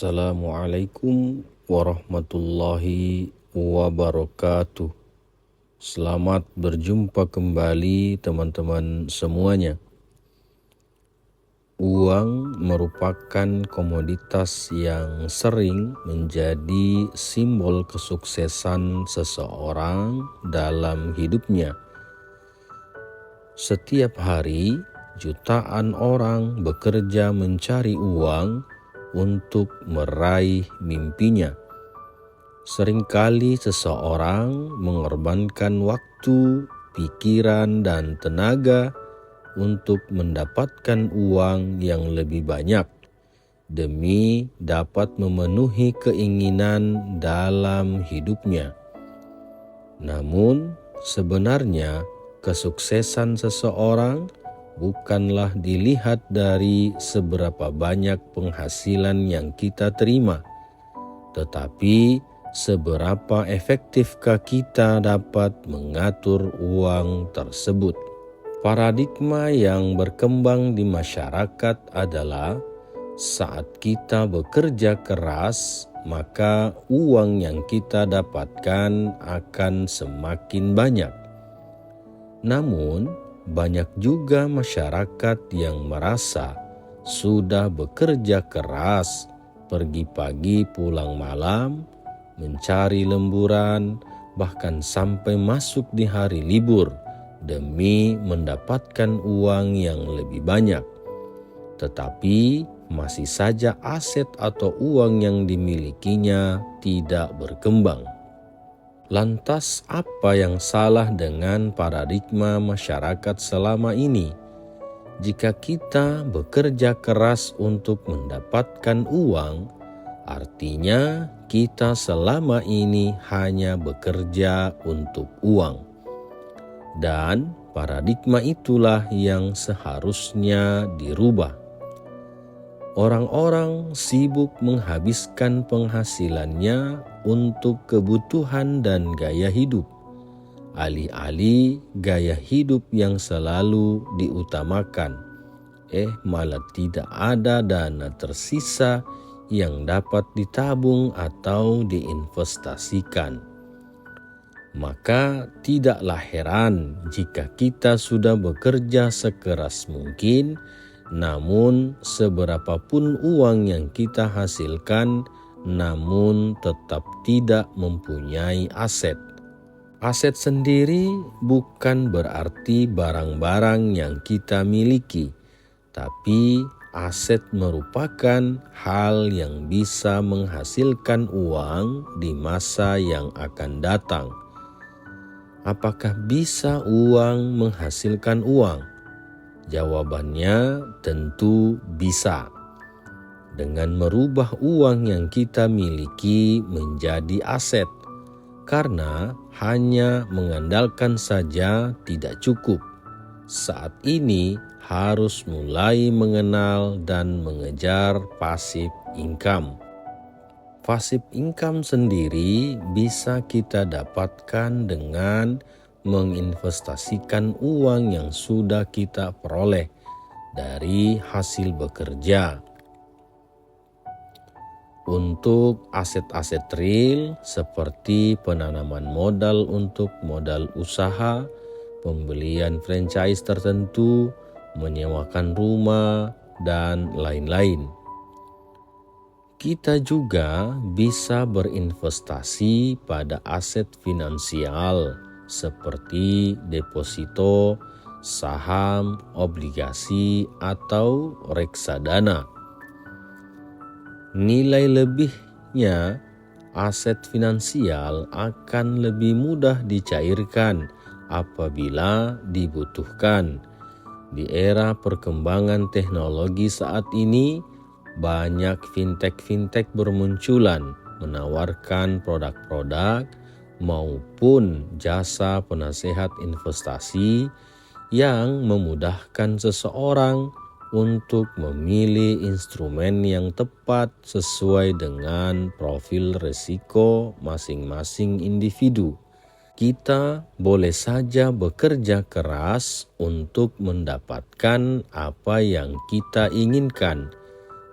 Assalamualaikum warahmatullahi wabarakatuh. Selamat berjumpa kembali teman-teman semuanya. Uang merupakan komoditas yang sering menjadi simbol kesuksesan seseorang dalam hidupnya. Setiap hari, jutaan orang bekerja mencari uang untuk meraih mimpinya. Seringkali seseorang mengorbankan waktu, pikiran, dan tenaga untuk mendapatkan uang yang lebih banyak demi dapat memenuhi keinginan dalam hidupnya. Namun, sebenarnya kesuksesan seseorang bukanlah dilihat dari seberapa banyak penghasilan yang kita terima, tetapi seberapa efektifkah kita dapat mengatur uang tersebut. Paradigma yang berkembang di masyarakat adalah saat kita bekerja keras, maka uang yang kita dapatkan akan semakin banyak. Namun, banyak juga masyarakat yang merasa sudah bekerja keras, pergi pagi pulang malam, mencari lemburan, bahkan sampai masuk di hari libur demi mendapatkan uang yang lebih banyak. Tetapi masih saja aset atau uang yang dimilikinya tidak berkembang. Lantas apa yang salah dengan paradigma masyarakat selama ini? Jika kita bekerja keras untuk mendapatkan uang, artinya kita selama ini hanya bekerja untuk uang. Dan paradigma itulah yang seharusnya dirubah. Orang-orang sibuk menghabiskan penghasilannya untuk kebutuhan dan gaya hidup, alih-alih gaya hidup yang selalu diutamakan. Malah tidak ada dana tersisa yang dapat ditabung atau diinvestasikan. Maka tidaklah heran jika kita sudah bekerja sekeras mungkin, namun seberapapun uang yang kita hasilkan, namun tetap tidak mempunyai aset. Aset sendiri bukan berarti barang-barang yang kita miliki, tapi aset merupakan hal yang bisa menghasilkan uang di masa yang akan datang. Apakah bisa uang menghasilkan uang? Jawabannya tentu bisa. Dengan merubah uang yang kita miliki menjadi aset. Karena hanya mengandalkan saja tidak cukup. Saat ini harus mulai mengenal dan mengejar passive income. Passive income sendiri bisa kita dapatkan dengan menginvestasikan uang yang sudah kita peroleh dari hasil bekerja. Untuk aset-aset real seperti penanaman modal untuk modal usaha, pembelian franchise tertentu, menyewakan rumah, dan lain-lain. Kita juga bisa berinvestasi pada aset finansial seperti deposito, saham, obligasi, atau reksadana. Nilai lebihnya aset finansial akan lebih mudah dicairkan apabila dibutuhkan. Di era perkembangan teknologi saat ini, banyak fintech bermunculan menawarkan produk-produk maupun jasa penasehat investasi yang memudahkan seseorang untuk memilih instrumen yang tepat sesuai dengan profil risiko masing-masing individu. Kita boleh saja bekerja keras untuk mendapatkan apa yang kita inginkan,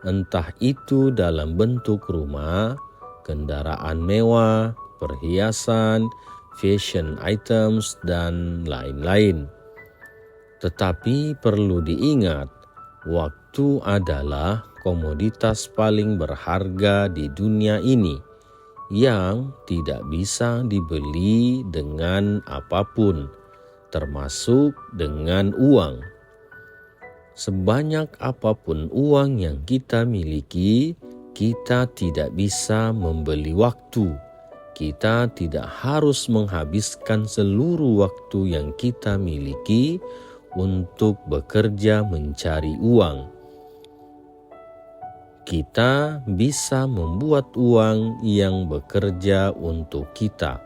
entah itu dalam bentuk rumah, kendaraan mewah, perhiasan, fashion items, dan lain-lain. Tetapi perlu diingat, waktu adalah komoditas paling berharga di dunia ini yang tidak bisa dibeli dengan apapun, termasuk dengan uang. Sebanyak apapun uang yang kita miliki, kita tidak bisa membeli waktu. Kita tidak harus menghabiskan seluruh waktu yang kita miliki untuk bekerja mencari uang. Kita bisa membuat uang yang bekerja untuk kita.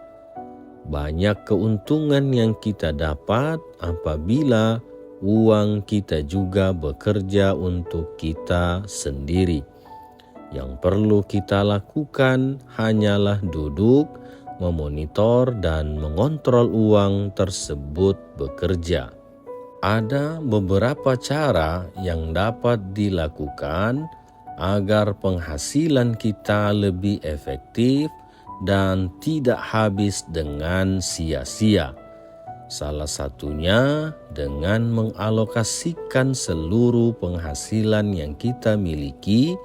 Banyak keuntungan yang kita dapat apabila uang kita juga bekerja untuk kita sendiri. Yang perlu kita lakukan hanyalah duduk, memonitor, dan mengontrol uang tersebut bekerja. Ada beberapa cara yang dapat dilakukan agar penghasilan kita lebih efektif dan tidak habis dengan sia-sia. Salah satunya dengan mengalokasikan seluruh penghasilan yang kita miliki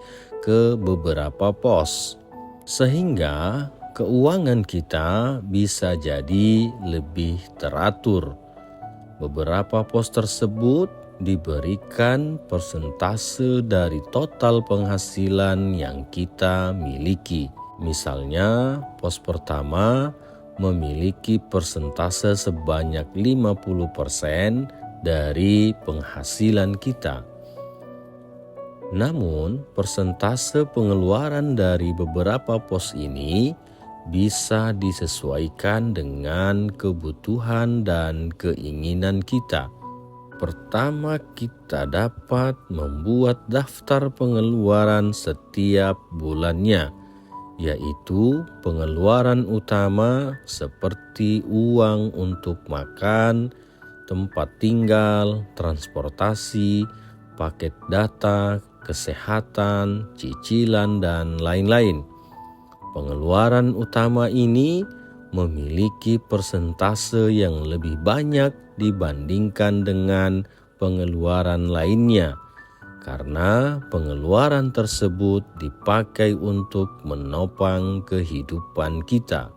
ke beberapa pos, sehingga keuangan kita bisa jadi lebih teratur. Beberapa pos tersebut diberikan persentase dari total penghasilan yang kita miliki. Misalnya, pos pertama memiliki persentase sebanyak 50% dari penghasilan kita. Namun, persentase pengeluaran dari beberapa pos ini bisa disesuaikan dengan kebutuhan dan keinginan kita. Pertama, kita dapat membuat daftar pengeluaran setiap bulannya, yaitu pengeluaran utama seperti uang untuk makan, tempat tinggal, transportasi, paket data, kesehatan, cicilan, dan lain-lain. Pengeluaran utama ini memiliki persentase yang lebih banyak dibandingkan dengan pengeluaran lainnya, karena pengeluaran tersebut dipakai untuk menopang kehidupan kita.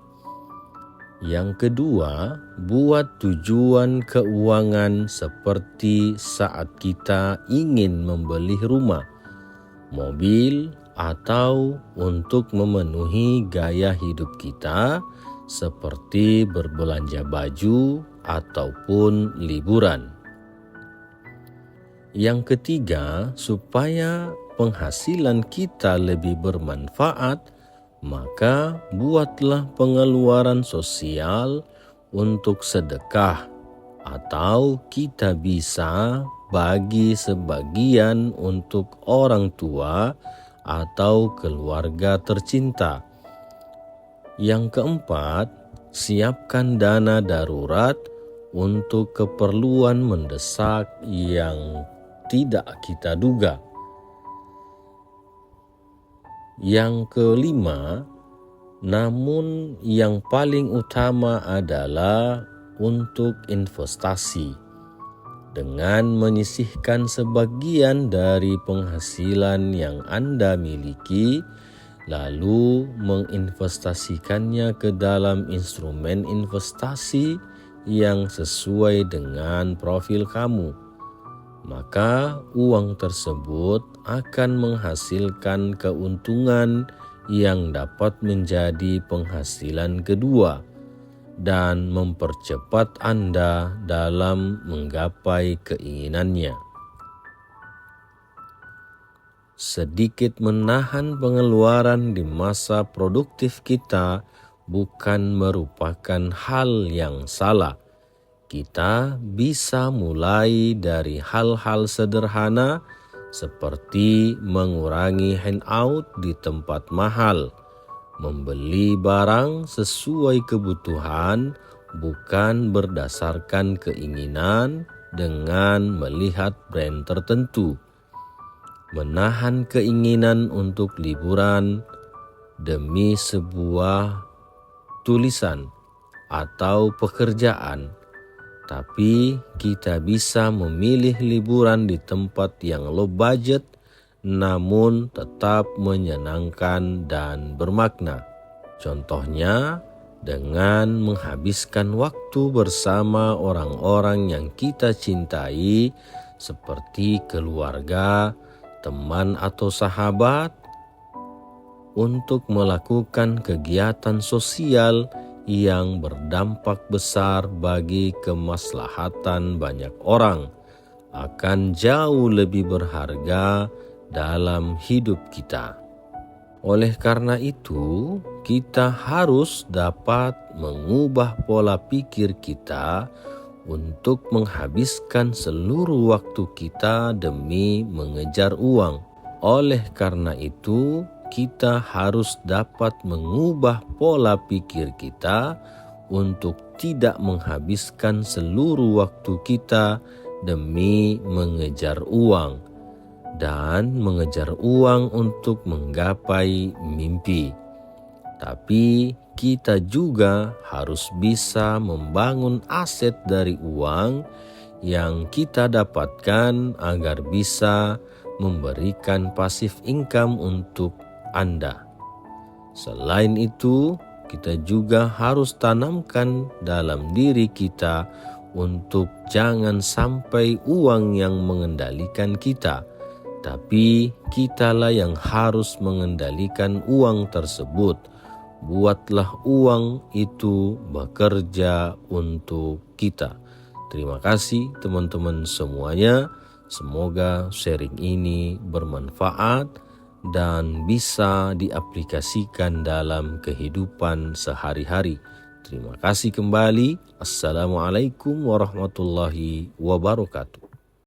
Yang kedua, buat tujuan keuangan seperti saat kita ingin membeli rumah, mobil, atau untuk memenuhi gaya hidup kita seperti berbelanja baju ataupun liburan. Yang ketiga, supaya penghasilan kita lebih bermanfaat, maka buatlah pengeluaran sosial untuk sedekah, atau kita bisa bagi sebagian untuk orang tua atau keluarga tercinta. Yang keempat, siapkan dana darurat untuk keperluan mendesak yang tidak kita duga. Yang kelima, namun yang paling utama adalah untuk investasi. Dengan menyisihkan sebagian dari penghasilan yang Anda miliki, lalu menginvestasikannya ke dalam instrumen investasi yang sesuai dengan profil kamu, maka uang tersebut akan menghasilkan keuntungan yang dapat menjadi penghasilan kedua dan mempercepat Anda dalam menggapai keinginannya. Sedikit menahan pengeluaran di masa produktif kita bukan merupakan hal yang salah. Kita bisa mulai dari hal-hal sederhana seperti mengurangi hangout di tempat mahal, membeli barang sesuai kebutuhan bukan berdasarkan keinginan dengan melihat brand tertentu. menahan keinginan untuk liburan demi sebuah tulisan atau pekerjaan, tapi kita bisa memilih liburan di tempat yang low budget namun tetap menyenangkan dan bermakna. Contohnya dengan menghabiskan waktu bersama orang-orang yang kita cintai seperti keluarga, teman atau sahabat, untuk melakukan kegiatan sosial yang berdampak besar bagi kemaslahatan banyak orang akan jauh lebih berharga dalam hidup kita. Oleh karena itu, kita harus dapat mengubah pola pikir kita untuk menghabiskan seluruh waktu kita demi mengejar uang. Oleh karena itu, kita harus dapat mengubah pola pikir kita untuk tidak menghabiskan seluruh waktu kita demi mengejar uang dan mengejar uang untuk menggapai mimpi. Tapi kita juga harus bisa membangun aset dari uang yang kita dapatkan agar bisa memberikan passive income untuk Anda. Selain itu, kita juga harus tanamkan dalam diri kita untuk jangan sampai uang yang mengendalikan kita, tapi kitalah yang harus mengendalikan uang tersebut. Buatlah uang itu bekerja untuk kita. Terima kasih teman-teman semuanya. Semoga sharing ini bermanfaat dan bisa diaplikasikan dalam kehidupan sehari-hari. Terima kasih kembali. Assalamualaikum warahmatullahi wabarakatuh.